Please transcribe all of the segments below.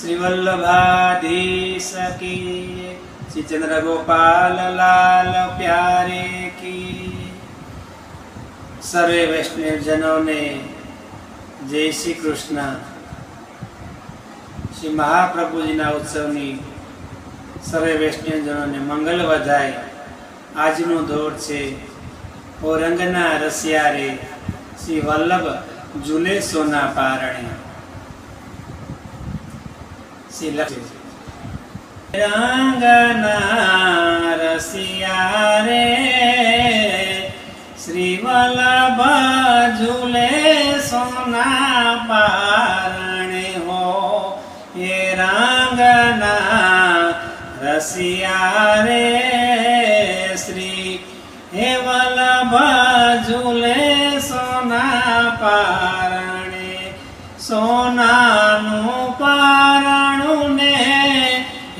श्री वल्लभाधीश की, श्री चंद्र गोपाल लाल प्यारे की। सर्वे वैष्णव जनों ने जय श्री कृष्ण। श्री महाप्रभु जी उत्सवनी सर्वे वैष्णव जनों ने मंगल बधाई। આજનો દોર છે ઓ રંગના રસિયા રે, શ્રી વલ્લભ ઝૂલે સોના પારણે। શ્રી રંગના રસિયા રે, શ્રી વલ્લભ ઝૂલે સોના પારણે હો। એ રંગના રસિયા રે, श्री हे वल्लभ झूले सोना पारणे। सोनानु पारणु ने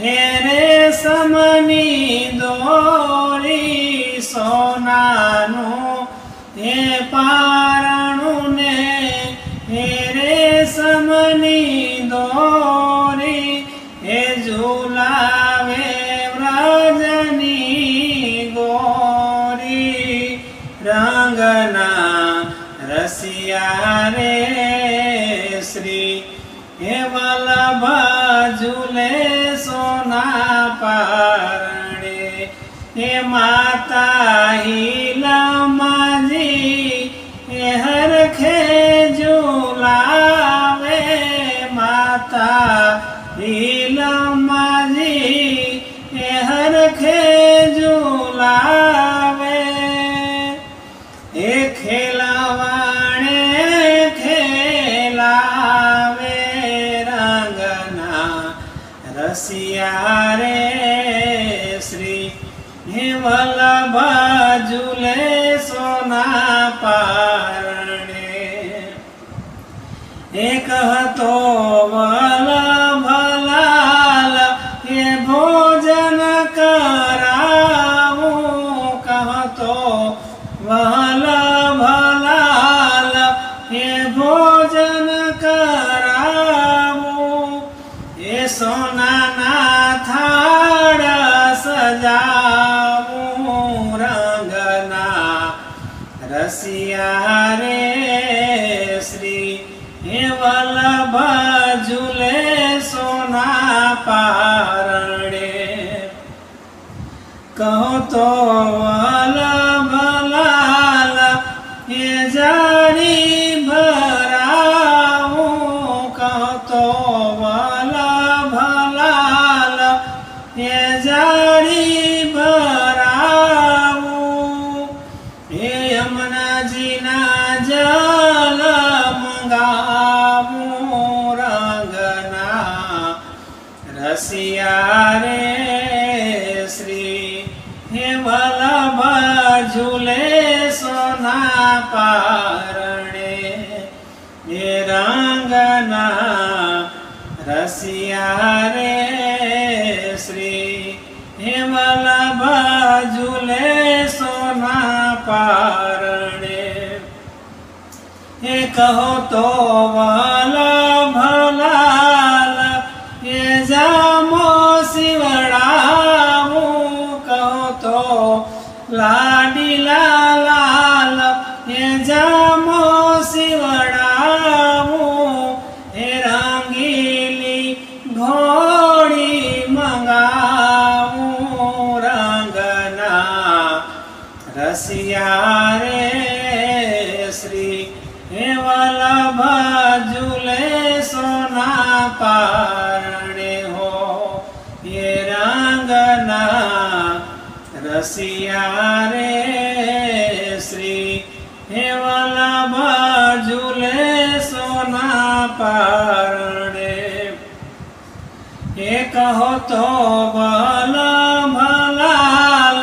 हे रेशमनी दोरी। सोनानु हे पारणु ने हे रेशमनी दोरी। हे झूलावे व्रजनी रंगना रसिया रे, श्री हे वल्लभ झूले सोना पारणे। हे माता हीलमाजी हे हरखे झूलावे। माता हीलमाजी हे हरखे झूलावे। हे खेलावाणे खेलावे, रंगना रसिया रे, श्री हे वल्लभ झूले सोना पारणे। एक तो वल्लभ लाल हे भोजन करावो। कहतो वल्लभ लाल हे भोजन करावो। हे सोना ना थाड़ सजावो, रंगना रसिया रे, श्री हे वल्लभ झूले सोना पारणे। कहो तो वल्लभ लाल हे जानी भरावो। कहो तो वल्लभ लाल हे जानी भरावो। हे यमुना जी ना जल मंगावो, रंगना रसिया रे, श्री हे वल्लभ झूले सोना पारणे। हे रंगना रसिया रे, श्री हे वल्लभ झूले सोना पारणे। हे कहो तो वल्लभ लाल हे जामो शिवड़ावो। कहो तो लाडीला लाल हे जामो शिवड़ावो। हे रंगीली घोड़ी मंगावो, रंगना रसिया रे, श्री हे वल्लभ झूले सोना पारणे हो। ये रंगना रसिया रे, श्री हे वल्लभ झूले सोना पारणे। हे कहो तो वल्लभ लाल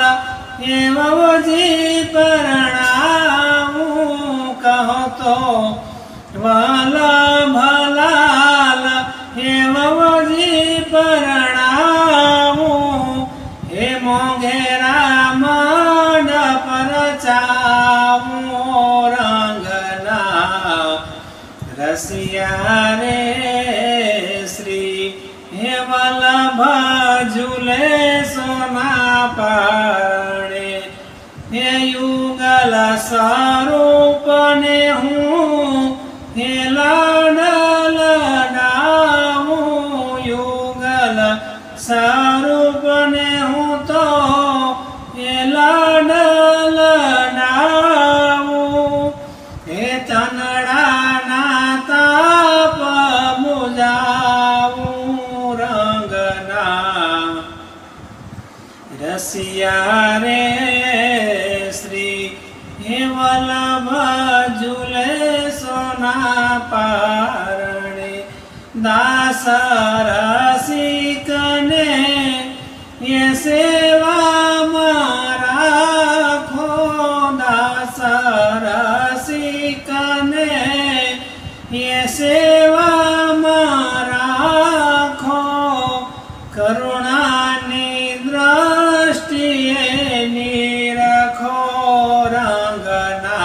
हे ववजी परणावो। कहो तो वल्लभ लाल हे ववजी परणावो। हे मोंघेरा मंडप रचावो, रंगना रसिया रे, श्री हे वल्लभ झूले सोना पारणे हे युगल स्वरूप ने हूँ हे लाड लडाऊं युगल स्वरूप ने हूँ तो हे लाड लडाऊं हे तनड़ा ना ताप बुझाऊं रंगना रसिया रे श्री हे वल्लभ झूले सोना पारणे दास रसिक ने ये सेवा राखो दास रसिक ने ये सेवा राखो करुणा निरखो रंगना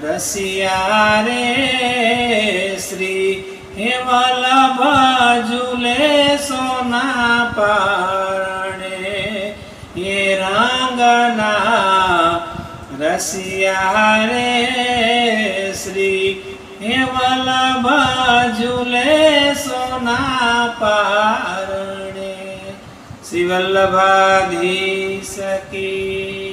रसिया रे श्री हे वल्लभ झूले सोना पारणे ये रंगना रसिया रे श्री हे वल्लभ झूले सोना पारणे श्री वल्लभाधीश की